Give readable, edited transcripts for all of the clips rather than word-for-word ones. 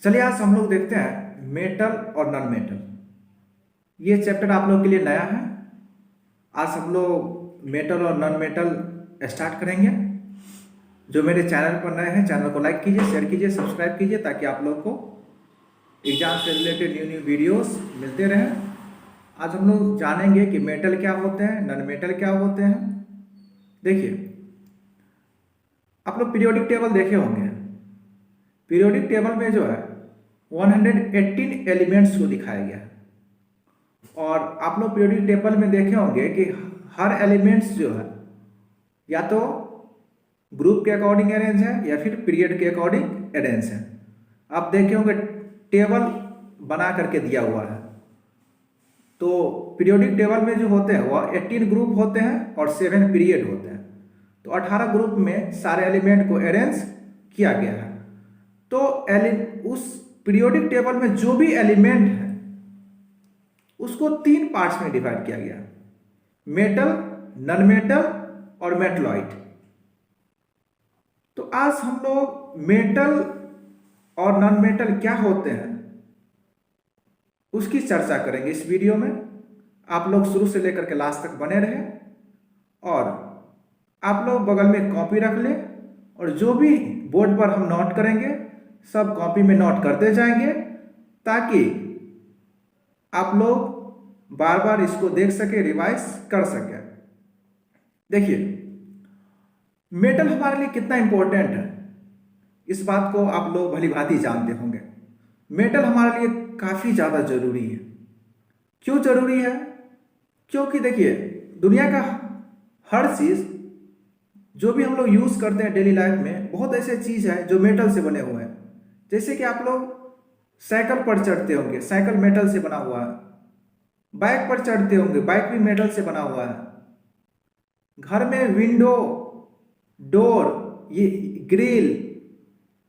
चलिए आज हम लोग देखते हैं मेटल और नॉन मेटल। ये चैप्टर आप लोग के लिए नया है। आज हम लोग मेटल और नॉन मेटल स्टार्ट करेंगे। जो मेरे चैनल पर नए हैं, चैनल को लाइक कीजिए, शेयर कीजिए, सब्सक्राइब कीजिए ताकि आप लोग को एग्जाम से रिलेटेड न्यू न्यू वीडियोस मिलते रहें। आज हम लोग जानेंगे कि मेटल क्या होते हैं, नॉन मेटल क्या होते हैं। देखिए, आप लोग पीरियोडिक टेबल देखे होंगे। पीरियोडिक टेबल में जो है 118 एलिमेंट्स को दिखाया गया है। और आप लोग पीरियोडिक टेबल में देखे होंगे कि हर एलिमेंट्स जो है या तो ग्रुप के अकॉर्डिंग अरेंज है या फिर पीरियड के अकॉर्डिंग अरेंज है। आप देखे होंगे टेबल बना करके दिया हुआ है। तो पीरियोडिक टेबल में जो होते हैं वह 18 ग्रुप होते हैं और 7 पीरियड होते हैं। तो 18 ग्रुप में सारे एलिमेंट को अरेंज किया गया है। तो उस पीरियोडिक टेबल में जो भी एलिमेंट है उसको 3 पार्ट्स में डिवाइड किया गया, मेटल, नॉन मेटल और मेटलॉइड। तो आज हम लोग मेटल और नॉन मेटल क्या होते हैं उसकी चर्चा करेंगे इस वीडियो में। आप लोग शुरू से लेकर के लास्ट तक बने रहें और आप लोग बगल में कॉपी रख लें और जो भी बोर्ड पर हम नोट करेंगे सब कॉपी में नोट करते जाएंगे ताकि आप लोग बार बार इसको देख सके, रिवाइज कर सके। देखिए, मेटल हमारे लिए कितना इंपॉर्टेंट है इस बात को आप लोग भली भांति जानते होंगे। मेटल हमारे लिए काफी ज्यादा जरूरी है। क्यों जरूरी है? क्योंकि देखिए, दुनिया का हर चीज जो भी हम लोग यूज करते हैं डेली लाइफ में, बहुत ऐसे चीज है जो मेटल से बने हुए हैं। जैसे कि आप लोग साइकिल पर चढ़ते होंगे, साइकिल मेटल से बना हुआ है। बाइक पर चढ़ते होंगे, बाइक भी मेटल से बना हुआ है। घर में विंडो, डोर, ये ग्रिल,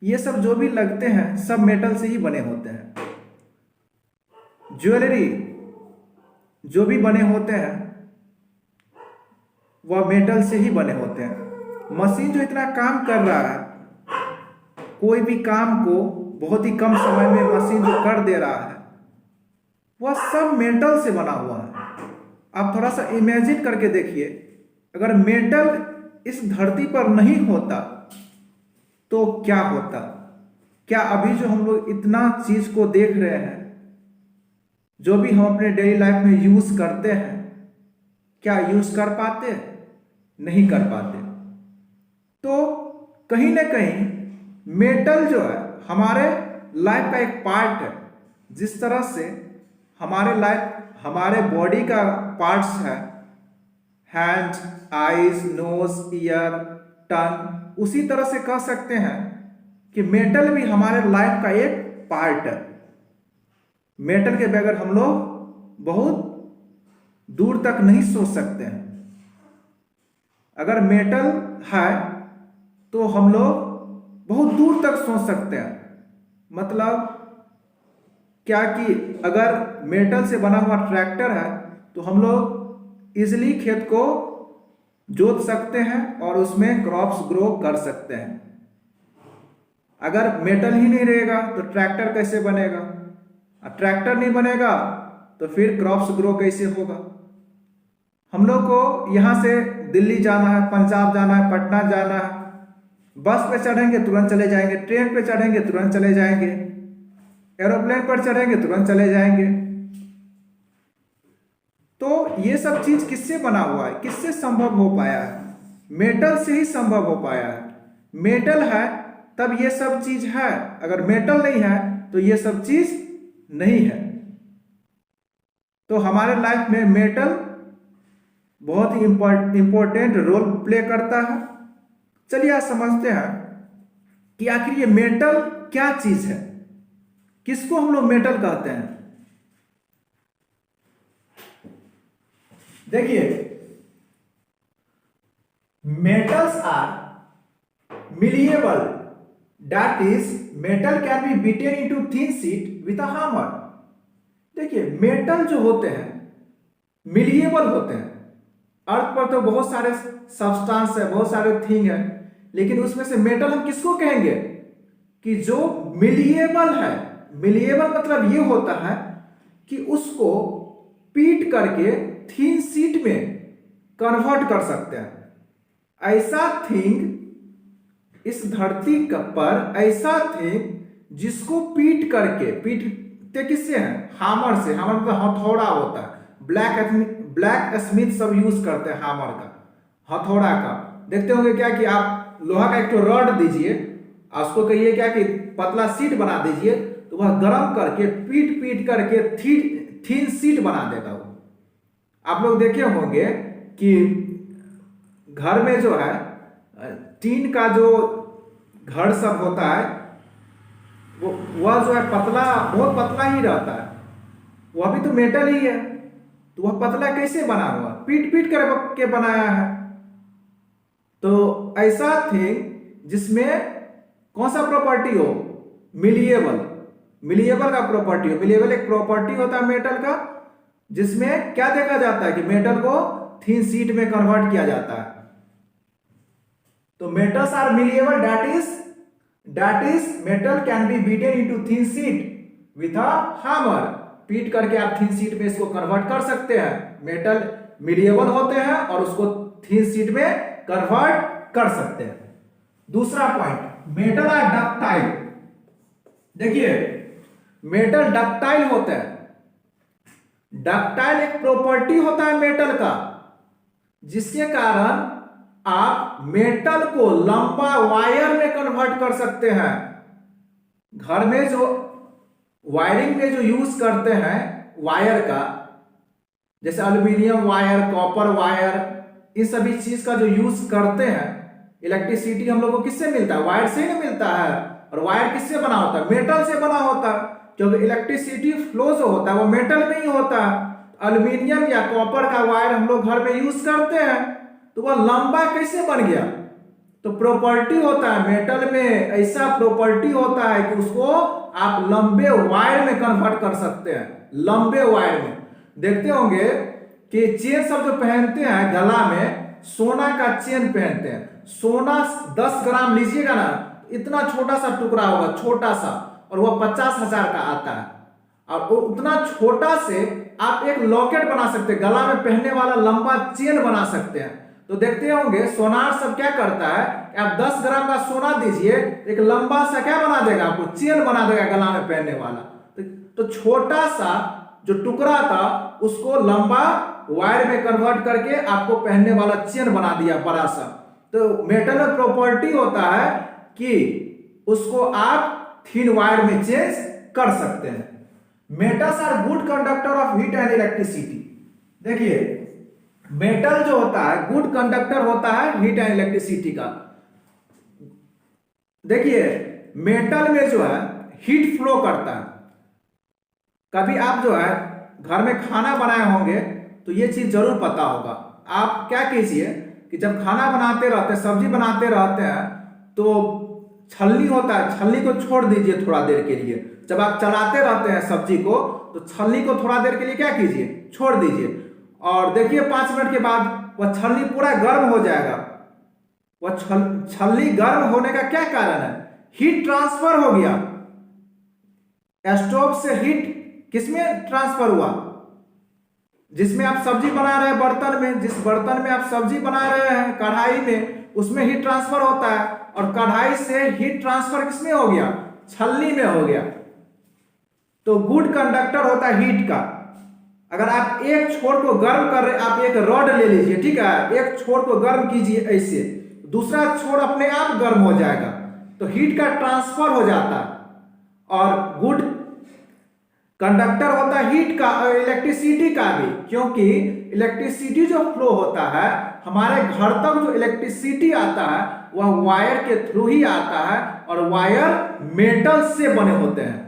ये सब जो भी लगते हैं सब मेटल से ही बने होते हैं। ज्वेलरी जो भी बने होते हैं वह मेटल से ही बने होते हैं। मशीन जो इतना काम कर रहा है, कोई भी काम को बहुत ही कम समय में मशीन जो कर दे रहा है वह सब मेटल से बना हुआ है। आप थोड़ा सा इमेजिन करके देखिए, अगर मेटल इस धरती पर नहीं होता तो क्या होता? क्या अभी जो हम लोग इतना चीज को देख रहे हैं, जो भी हम अपने डेली लाइफ में यूज करते हैं, क्या यूज कर पाते? नहीं कर पाते। तो कहीं ना कहीं मेटल जो है हमारे लाइफ का एक पार्ट है। जिस तरह से हमारे लाइफ, हमारे बॉडी का पार्ट्स है, हैंड, आईज, नोज, ईयर, टंग, उसी तरह से कह सकते हैं कि मेटल भी हमारे लाइफ का एक पार्ट है। मेटल के बगैर हम लोग बहुत दूर तक नहीं सोच सकते हैं। अगर मेटल है तो हम लोग बहुत दूर तक सोच सकते हैं। मतलब क्या कि अगर मेटल से बना हुआ ट्रैक्टर है तो हम लोग इजिली खेत को जोत सकते हैं और उसमें क्रॉप्स ग्रो कर सकते हैं। अगर मेटल ही नहीं रहेगा तो ट्रैक्टर कैसे बनेगा? ट्रैक्टर नहीं बनेगा तो फिर क्रॉप्स ग्रो कैसे होगा? हम लोग को यहाँ से दिल्ली जाना है, पंजाब जाना है, पटना जाना है, बस पे चढ़ेंगे तुरंत चले जाएंगे, ट्रेन पे चढ़ेंगे तुरंत चले जाएंगे, एरोप्लेन पर चढ़ेंगे तुरंत चले जाएंगे। तो ये सब चीज किससे बना हुआ है, किससे संभव हो पाया है? मेटल से ही संभव हो पाया है। मेटल है तब ये सब चीज है, अगर मेटल नहीं है तो ये सब चीज नहीं है। तो हमारे लाइफ में मेटल बहुत ही इंपॉर्टेंट रोल प्ले करता है। चलिए आज समझते हैं कि आखिर ये मेटल क्या चीज है, किसको हम लोग मेटल कहते हैं। देखिए, metals are malleable, that is metal can be beaten into thin sheet with a hammer. देखिए, मेटल जो होते हैं मिलिएबल होते हैं। अर्थ पर तो बहुत सारे सब्सटेंस है, बहुत सारे थिंग है, लेकिन उसमें से मेटल हम किसको कहेंगे कि जो मिलिएबल है, मिलिएबल मतलब ये होता है कि उसको पीट करके थिन शीट में कन्वर्ट कर सकते हैं। ऐसा थिंग इस धरती पर, ऐसा थिंग जिसको पीट करके, पीटते किससे हैं? हामर से। हामर मतलब हथौड़ा होता है। ब्लैक स्मिथ सब यूज करते हैं हामर का, हथौड़ा का। देखते होंगे क्या कि आप लोहा का एक तो रॉड दीजिए, उसको कहिए क्या कि पतला शीट बना दीजिए, तो वह गर्म करके पीट पीट करके थिन शीट बना देगा वो। आप लोग देखे होंगे कि घर में जो है टीन का जो घर सब होता है, वह जो है पतला, बहुत पतला ही रहता है। वह भी तो मेटल ही है, तो वह पतला कैसे बना हुआ? पीट पीट के बनाया है। तो ऐसा थिंग जिसमें कौन सा प्रॉपर्टी हो? मिलिएबल। मिलिएबल का प्रॉपर्टी हो। मिलिएबल एक प्रॉपर्टी होता है मेटल का, जिसमें क्या देखा जाता है कि मेटल को थिन शीट में कन्वर्ट किया जाता है। तो metals are malleable, that is metal can be beaten into thin sheet with a hammer. पीट करके आप थिन शीट में इसको कन्वर्ट कर सकते हैं। मेटल मिलिएबल होते हैं और उसको थिन शीट में कन्वर्ट कर सकते हैं। दूसरा पॉइंट, मेटल आर डक्टाइल। देखिए मेटल डक्टाइल होते हैं। डक्टाइल एक प्रॉपर्टी होता है मेटल का, जिसके कारण आप मेटल को लंबा वायर में कन्वर्ट कर सकते हैं। घर में जो वायरिंग में जो यूज करते हैं वायर का, जैसे एल्यूमिनियम वायर, कॉपर वायर, इन सभी चीज का जो यूज करते हैं, इलेक्ट्रिसिटी हम लोग को किससे मिलता है? वायर से ही ना मिलता है। और वायर किससे बना होता है? मेटल से बना होता है, क्योंकि इलेक्ट्रिसिटी फ्लो जो होता है वो मेटल में ही होता है। एल्यूमिनियम या कॉपर का वायर हम लोग घर में यूज करते हैं, तो वह लंबा कैसे बन गया? तो प्रॉपर्टी होता है मेटल में, ऐसा प्रॉपर्टी होता है कि उसको आप लंबे वायर में कन्वर्ट कर सकते हैं। लंबे वायर में देखते होंगे कि चेन सब जो पहनते हैं गला में, सोना का चेन पहनते हैं। सोना 10 ग्राम लीजिएगा ना, इतना छोटा सा टुकड़ा होगा, छोटा सा, और वह 50,000 का आता है। और उतना छोटा से आप एक लॉकेट बना सकते हैं, गला में पहनने वाला लंबा चेन बना सकते हैं। तो देखते होंगे सोनार सब क्या करता है कि आप 10 ग्राम का सोना दीजिए, एक लंबा सा क्या बना देगा? आपको चेन बना देगा गला में पहनने वाला। तो छोटा सा जो टुकड़ा था उसको लंबा वायर में कन्वर्ट करके आपको पहनने वाला चेन बना दिया बड़ा सा। तो मेटल में प्रॉपर्टी होता है कि उसको आप थिन वायर में चेंज कर सकते हैं। Metals are good conductor of heat and electricity. देखिए मेटल जो होता है गुड कंडक्टर होता है हीट एंड इलेक्ट्रिसिटी का। देखिए मेटल में जो है हीट फ्लो करता है। कभी आप जो है घर में खाना बनाए होंगे तो ये चीज जरूर पता होगा। आप क्या कीजिए कि जब खाना बनाते रहते हैं, सब्जी बनाते रहते हैं, तो छलनी होता है, छलनी को छोड़ दीजिए थोड़ा देर के लिए। जब आप चलाते रहते हैं सब्जी को, तो छलनी को थोड़ा देर के लिए क्या कीजिए? छोड़ दीजिए। और देखिए 5 मिनट के बाद वह छलनी पूरा गर्म हो जाएगा। वह छलनी गर्म होने का क्या कारण है? हीट ट्रांसफर हो गया। स्टोव से हीट किसमें ट्रांसफर हुआ? जिसमें आप सब्जी बना रहे हैं बर्तन में, जिस बर्तन में आप सब्जी बना रहे हैं कढ़ाई में, उसमें हीट ट्रांसफर होता है। और कढ़ाई से हीट ट्रांसफर किसमें हो गया? छलनी में हो गया। तो गुड कंडक्टर होता है हीट का। अगर आप एक छोर को गर्म कर रहे, आप एक रॉड ले लीजिए, ठीक है, एक छोर को गर्म कीजिए ऐसे, दूसरा छोर अपने आप गर्म हो जाएगा, तो हीट का ट्रांसफर हो जाता है। और गुड कंडक्टर होता है हीट का और इलेक्ट्रिसिटी का भी, क्योंकि इलेक्ट्रिसिटी जो फ्लो होता है, हमारे घर तक जो इलेक्ट्रिसिटी आता है वह वायर के थ्रू ही आता है, और वायर मेटल से बने होते हैं।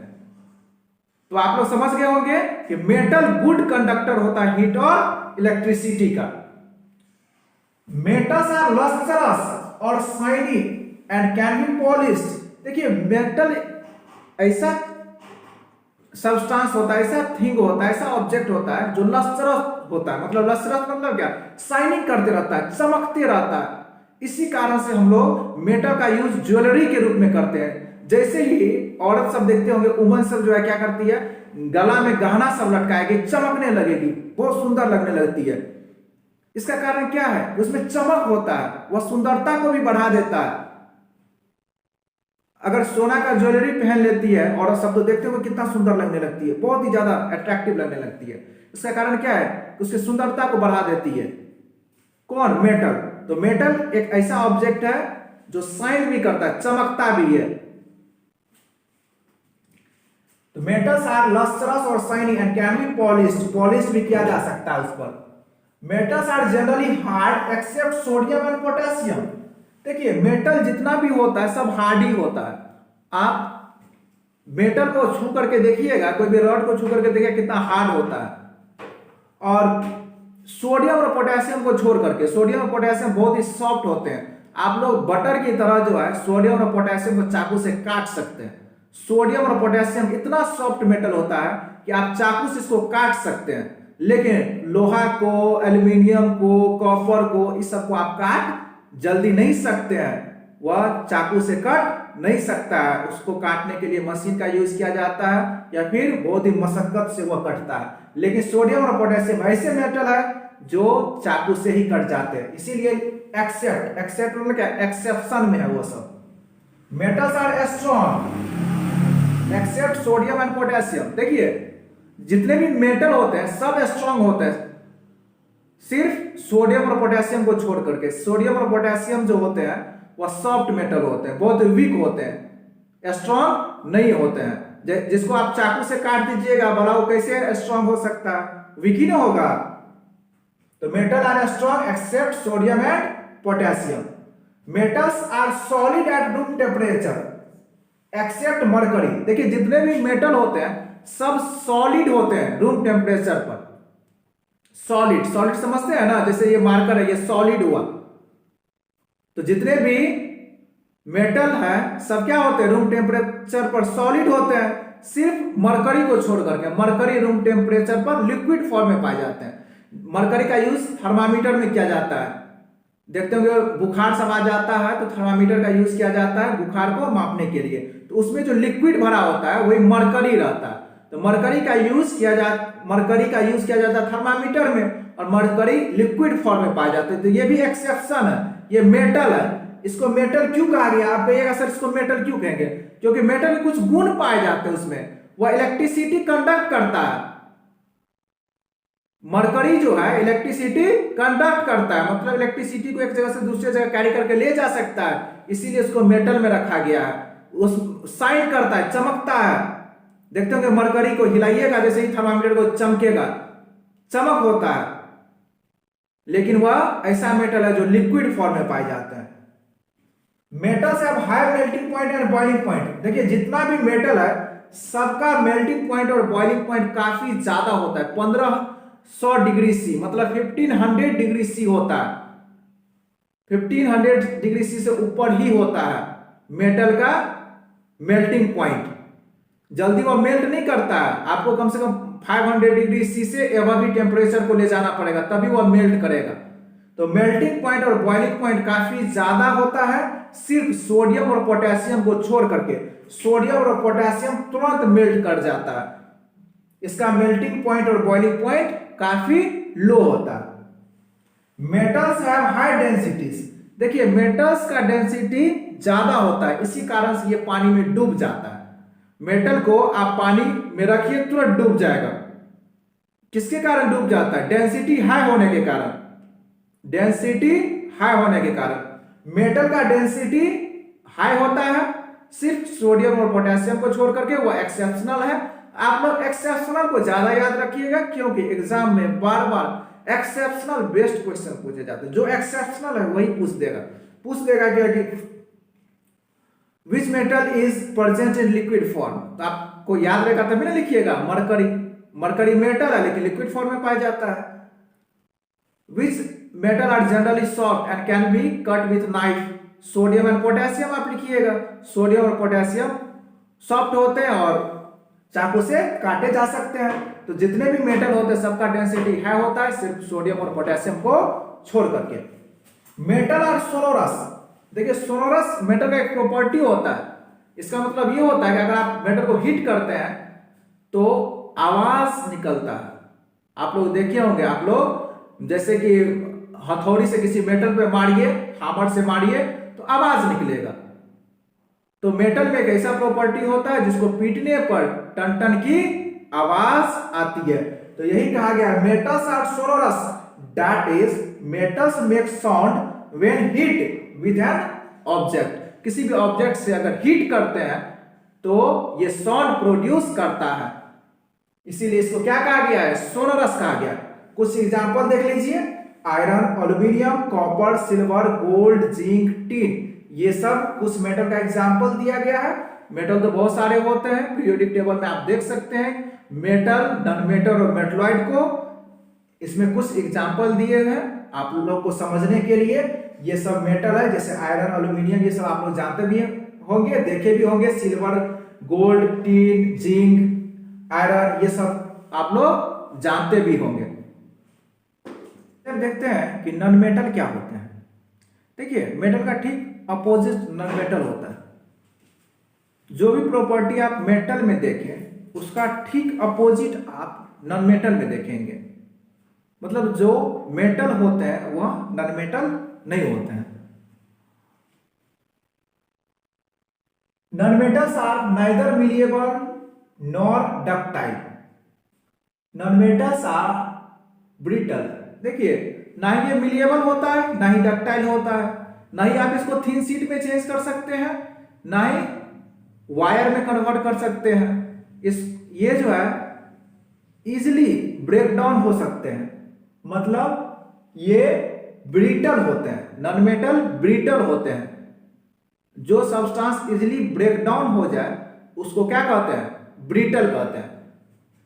तो आप लोग समझ गए होंगे कि मेटल गुड कंडक्टर होता है हीट और इलेक्ट्रिसिटी का। मेटल्स आर लस्ट्रस और shiny and can be polished. देखिए मेटल ऐसा सब्सटेंस होता है, ऐसा थिंग होता है, ऐसा ऑब्जेक्ट होता है जो लस्ट्रस होता है। मतलब लस्ट्रस मतलब क्या? शाइनिंग करते रहता है, चमकते रहता है। इसी कारण से हम लोग मेटल का यूज ज्वेलरी के रूप में करते हैं। जैसे ही औरत सब देखते होंगे, वुमन सब जो है क्या करती है, गला में गहना सब लटकाएगी, चमकने लगेगी, बहुत सुंदर लगने लगती है। इसका कारण क्या है? उसमें चमक होता है, वह सुंदरता को भी बढ़ा देता है। अगर सोना का ज्वेलरी पहन लेती है औरत सब, तो देखते हो कितना सुंदर लगने लगती है, बहुत ही ज्यादा अट्रैक्टिव लगने लगती है। इसका कारण क्या है? उसकी सुंदरता को बढ़ा देती है। कौन? मेटल। तो मेटल एक ऐसा ऑब्जेक्ट है जो शाइन भी करता है, चमकता भी है। तो मेटल्स आर लस्ट्रस और shiny and can be polished, polish भी किया जा सकता है उस पर। Metals are generally hard except sodium and potassium. देखिए मेटल जितना भी होता है सब हार्ड ही होता है। आप मेटल को छू करके देखिएगा, कोई भी रॉड को छू करके देखिए कितना हार्ड होता है। और सोडियम और पोटेशियम को छोड़ करके, सोडियम और पोटेशियम बहुत ही सॉफ्ट होते हैं। आप लोग बटर की तरह जो है सोडियम और पोटेशियम को चाकू से काट सकते हैं। सोडियम और पोटेशियम इतना सॉफ्ट मेटल होता है कि आप चाकू से इसको काट सकते हैं। लेकिन लोहा को, एल्यूमिनियम को, कॉपर को, इस सबको आप काट जल्दी नहीं सकते हैं। वह चाकू से कट नहीं सकता है, उसको काटने के लिए मशीन का यूज किया जाता है या फिर बहुत ही मशक्कत से वह कटता है। लेकिन सोडियम और पोटेशियम ऐसे मेटल है जो चाकू से ही कट जाते हैं। इसीलिए एक्सेप्ट, एक्सेप्ट मतलब क्या? एक्सेप्शन में है वो सब। Metals are strong except sodium and potassium. देखिए जितने भी मेटल होते हैं सब स्ट्रॉन्ग होते हैं, सिर्फ सोडियम और पोटेशियम को छोड़ करके। सोडियम और पोटेशियम जो होते हैं वह सॉफ्ट मेटल होते हैं, बहुत वीक होते हैं, स्ट्रॉन्ग नहीं होते हैं। जिसको आप चाकू से काट दीजिएगा, भला वो कैसे स्ट्रॉन्ग हो सकता है? वीक ही ना होगा। तो metal are strong except sodium and potassium. Metals are solid at room temperature except mercury. देखिए जितने भी मेटल होते हैं सब सॉलिड होते हैं रूम टेम्परेचर पर। सॉलिड, सॉलिड समझते हैं ना, जैसे ये मार्कर है, ये सॉलिड हुआ। तो जितने भी मेटल है सब क्या होते हैं? रूम टेम्परेचर पर सॉलिड होते हैं, सिर्फ मरकरी को छोड़ करके। मरकरी रूम टेम्परेचर पर लिक्विड फॉर्म में पाए जाते हैं। मरकरी का यूज थर्मामीटर में किया जाता है। देखते होंगे बुखार सब आ जाता है तो थर्मामीटर का यूज किया जाता है बुखार को मापने के लिए। तो उसमें जो लिक्विड भरा होता है वही मरकरी रहता है। तो मरकरी का यूज किया जाता है थर्मामीटर में, और मरकरी लिक्विड फॉर्म में पाए जाते हैं। तो ये भी एक्सेप्शन है, ये मेटल है। इसको मेटल क्यों कहा गया? आप कहिएगा सर इसको मेटल क्यों कहेंगे? क्योंकि मेटल में कुछ गुण पाए जाते हैं उसमें, वह इलेक्ट्रिसिटी कंडक्ट करता है। मरकरी जो है इलेक्ट्रिसिटी कंडक्ट करता है, मतलब इलेक्ट्रिसिटी को एक जगह से दूसरी जगह कैरी करके ले जा सकता है, इसीलिए इसको मेटल में रखा गया है। उस शाइन करता है, चमकता है। देखते होंगे मरकरी को हिलाइएगा जैसे ही थर्मामीटर को चमकेगा, चमक होता है। लेकिन वह ऐसा मेटल है जो लिक्विड फॉर्म में पाए जाते हैं। Metals have high melting point and boiling point. देखिए जितना भी मेटल है सबका मेल्टिंग पॉइंट और बॉइलिंग पॉइंट काफी ज्यादा होता है। 1500 डिग्री सी, मतलब 1500 डिग्री सी होता है। 1500 डिग्री सी से ऊपर ही होता है मेटल का मेल्टिंग पॉइंट। जल्दी वो मेल्ट नहीं करता है, आपको कम से कम 500 डिग्री सी से एबव ही टेम्परेचर को ले जाना पड़ेगा तभी वो मेल्ट करेगा। तो मेल्टिंग पॉइंट और बॉइलिंग पॉइंट काफी ज्यादा होता है सिर्फ सोडियम और पोटेशियम को छोड़ करके। सोडियम और पोटेशियम तुरंत मेल्ट कर जाता है, इसका मेल्टिंग पॉइंट और बॉइलिंग पॉइंट काफी लो होता है। Metals have high densities. देखिए मेटल्स का डेंसिटी ज्यादा होता है, इसी कारण से ये पानी में डूब जाता है। मेटल को आप पानी में रखिए तुरंत डूब जाएगा। किसके कारण डूब जाता है? डेंसिटी हाई होने के कारण। डेंसिटी हाई होने के कारण मेटल का डेंसिटी हाई होता है सिर्फ सोडियम और पोटेशियम को छोड़ करके, वो एक्सेप्शनल है। आप लोग एक्सेप्शनल को ज्यादा याद रखिएगा क्योंकि एग्जाम में बार बार एक्सेप्शनल बेस्ड क्वेश्चन पूछे जाते हैं। जो एक्सेप्शनल है वही पूछ देगा क्या कि which metal is present in liquid form. तो आपको याद रहेगा तभी ना लिखिएगा। मरकरी मेटल है लेकिन लिक्विड फॉर्म में पाया जाता है। Which metal are generally soft and can be cut with knife. Sodium and potassium आप लिखिएगा। सोडियम और पोटेशियम सॉफ्ट होते हैं और चाकू से काटे जा सकते हैं। तो जितने भी मेटल होते हैं सबका डेंसिटी हाई होता है सिर्फ सोडियम और पोटेशियम को छोड़ करके। Metal are sonorous. देखिए सोनोरस मेटल का एक प्रॉपर्टी होता है, इसका मतलब ये होता है कि अगर आप मेटल को हीट करते हैं तो आवाज निकलता है। आप लोग देखे होंगे, आप लोग जैसे कि हथौड़ी से किसी मेटल पे मारिए, हामर से मारिए तो आवाज निकलेगा। तो मेटल में एक ऐसा प्रॉपर्टी होता है जिसको पीटने पर टन टन की आवाज आती है। तो यही कहा गया है, metals are sonorous, that is metals make sound when heat with an object. किसी भी ऑब्जेक्ट से अगर हीट करते हैं तो ये साउंड प्रोड्यूस करता है, इसीलिए इसको क्या कहा गया है, सोनोरस कहा गया। कुछ एग्जांपल देख लीजिए, iron, aluminium, copper, silver, gold, zinc, tin, ये सब कुछ मेटल का एग्जांपल दिया गया है। मेटल तो बहुत सारे होते हैं, पीरियोडिक टेबल में आप देख सकते हैं मेटल, नॉन मेटल और मेटलॉइड को। इसमें कुछ एग्जांपल दिए हैं आप लोग को समझने के लिए। ये सब मेटल है, जैसे आयरन, एल्यूमिनियम, ये सब आप लोग जानते भी होंगे, देखे भी होंगे। Silver, gold, tin, zinc, iron, ये सब आप लोग जानते भी होंगे। अब देखते हैं कि नॉन मेटल क्या होते हैं। देखिए, मेटल का ठीक अपोजिट नॉन मेटल होता है। जो भी प्रॉपर्टी आप मेटल में देखें उसका ठीक अपोजिट आप नॉन मेटल में देखेंगे। मतलब जो मेटल होते हैं वह नॉन मेटल नहीं होते हैं। Non metals are neither malleable nor ductile, non metals are brittle. देखिए, ना ही ये मिलिएबल होता है, ना ही डक्टाइल होता है, ना ही आप इसको थिन शीट में चेंज कर सकते हैं, ना ही वायर में कन्वर्ट कर सकते हैं। ये जो है इजिली ब्रेक डाउन हो सकते हैं, मतलब ये ब्रिटल होते हैं। नॉन मेटल ब्रिटल होते हैं। जो सब्सटेंस इजिली ब्रेक डाउन हो जाए उसको क्या कहते हैं, ब्रिटल कहते हैं।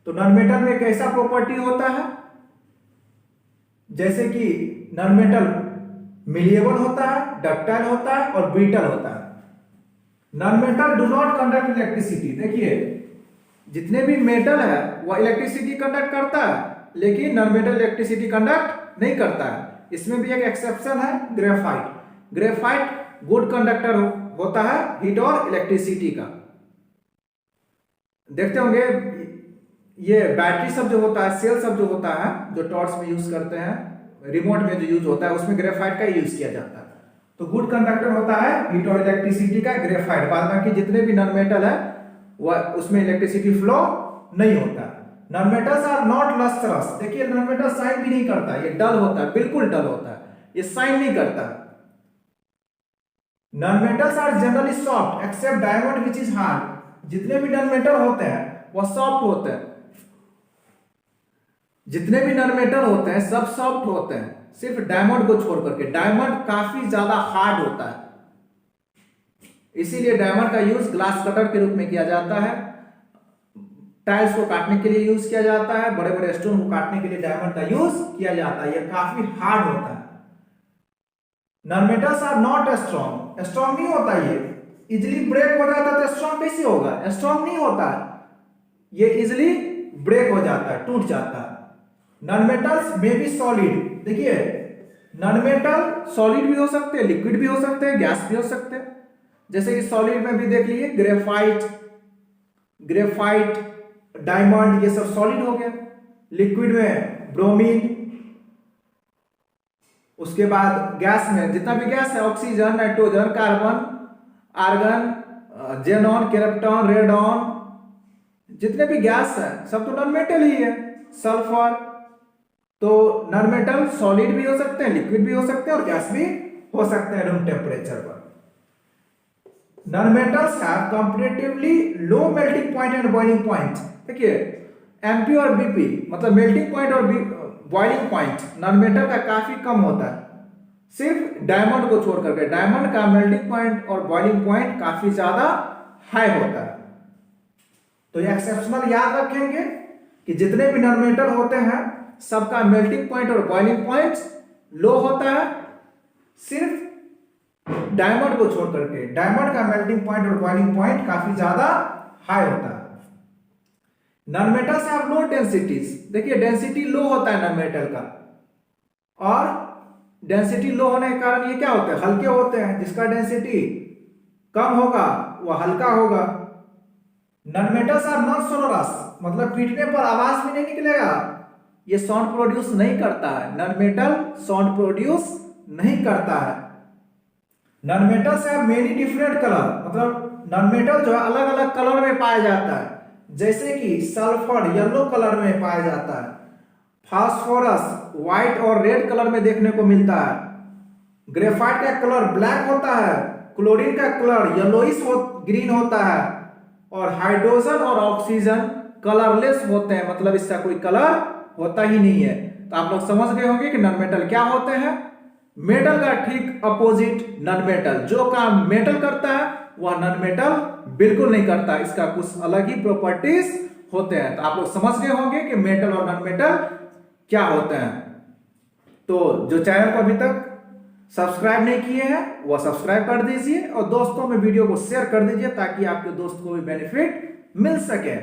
तो नॉन मेटल में कैसा प्रॉपर्टी होता है, जैसे कि नॉन मेटल मिलिएबल होता है, डक्टाइल होता है और ब्रिटल होता है। Non metal do not conduct electricity. देखिए, जितने भी मेटल है वह इलेक्ट्रिसिटी कंडक्ट करता है, लेकिन नॉन मेटल इलेक्ट्रिसिटी कंडक्ट नहीं करता है। इसमें भी एक एक्सेप्शन है, ग्रेफाइट। ग्रेफाइट गुड कंडक्टर होता है हीट और इलेक्ट्रिसिटी का। देखते होंगे ये बैटरी सब जो होता है, सेल सब जो होता है, जो टॉर्च में यूज करते हैं, रिमोट में जो यूज होता है, उसमें ग्रेफाइट का यूज किया जाता है। तो गुड कंडक्टर होता है हीट और इलेक्ट्रिसिटी का ग्रेफाइट। बाद बाकी जितने भी नॉन मेटल है वह उसमें इलेक्ट्रिसिटी फ्लो नहीं होता। Non metals are not lustrous. देखिए, नॉन मेटल शाइन भी नहीं करता, ये डल होता है, बिल्कुल डल होता है, ये शाइन नहीं करता। Non metals are generally soft except diamond which is hard. जितने भी नॉन मेटल होते हैं वह सॉफ्ट होते हैं। जितने भी नॉन मेटल होते हैं सब सॉफ्ट होते हैं, सिर्फ डायमंड को छोड़ करके। डायमंड काफी ज्यादा हार्ड होता है, इसीलिए डायमंड का यूज ग्लास कटर के रूप में किया जाता है। टाइल्स को काटने के लिए यूज किया जाता है, बड़े बड़े स्टोन को काटने के लिए डायमंड का यूज किया जाता है। यह काफी हार्ड होता है। Non metals are not strong. Strong नहीं होता, ये इजिली ब्रेक हो जाता है। तो स्ट्रॉन्ग कैसे होगा, स्ट्रॉन्ग नहीं होता है, ये इजिली ब्रेक हो जाता है, टूट जाता है। नॉन मेटल्स में बी सॉलिड। देखिए, नॉन मेटल सॉलिड भी हो सकते हैं, लिक्विड भी हो सकते हैं, गैस भी हो सकते हैं। जैसे कि सॉलिड में भी देख लीजिए, ग्रेफाइट, डायमंड, ये सब सॉलिड हो गया। लिक्विड में ब्रोमीन, उसके बाद गैस में जितना भी गैस है, oxygen, nitrogen, carbon, argon, xenon, krypton, radon, जितने भी गैस है सब तो नॉन मेटल ही है। सल्फर। तो नॉन मेटल सॉलिड भी हो सकते हैं, लिक्विड भी हो सकते हैं और गैस भी हो सकते हैं रूम टेम्परेचर पर। Non metals have comparatively low melting point and boiling point. देखिए, एमपी और बीपी मतलब मेल्टिंग पॉइंट और बॉइलिंग पॉइंट नॉन मेटल का काफी कम होता है, सिर्फ डायमंड को छोड़ करके। डायमंड का मेल्टिंग पॉइंट और बॉइलिंग पॉइंट काफी ज्यादा हाई होता है। तो ये एक्सेप्शनल याद रखेंगे कि जितने भी नॉन मेटल होते हैं सबका मेल्टिंग पॉइंट और बॉइलिंग पॉइंट लो होता है, सिर्फ डायमंड को छोड़ करके। डायमंड का मेल्टिंग पॉइंट और बॉइलिंग पॉइंट काफी ज्यादा हाई होता है। Non metals have low densities. देखिए, डेंसिटी लो होता है नॉन मेटल का, और डेंसिटी लो होने के कारण ये क्या होते हैं, हल्के होते हैं, जिसका डेंसिटी कम होगा वह हल्का होगा। Non metals are non sonorous, मतलब पीटने पर आवाज भी नहीं निकलेगा, ये साउंड प्रोड्यूस नहीं करता है। नॉन मेटल साउंड प्रोड्यूस नहीं करता है। Non metals have many different colour, मतलब नॉन मेटल जो है अलग अलग कलर में पाया जाता है, जैसे कि सल्फर येलो कलर में पाया जाता है, फास्फोरस व्हाइट और रेड कलर में देखने को मिलता है, ग्रेफाइट का कलर ब्लैक होता है, क्लोरीन का कलर येलोइश ग्रीन होता है, और हाइड्रोजन और ऑक्सीजन कलरलेस होते हैं, मतलब इसका कोई कलर होता ही नहीं है। तो आप लोग समझ गए होंगे कि नॉन मेटल क्या होते हैं। मेटल का ठीक अपोजिट नॉन मेटल, जो काम मेटल करता है वह नॉन मेटल बिल्कुल नहीं करता, इसका कुछ अलग ही प्रॉपर्टीज होते हैं। तो आप लोग समझ गए होंगे कि मेटल और नॉन मेटल क्या होते हैं। तो जो चैनल को अभी तक सब्सक्राइब नहीं किए हैं वह सब्सक्राइब कर दीजिए और दोस्तों में वीडियो को शेयर कर दीजिए ताकि आपके दोस्त को भी बेनिफिट मिल सके।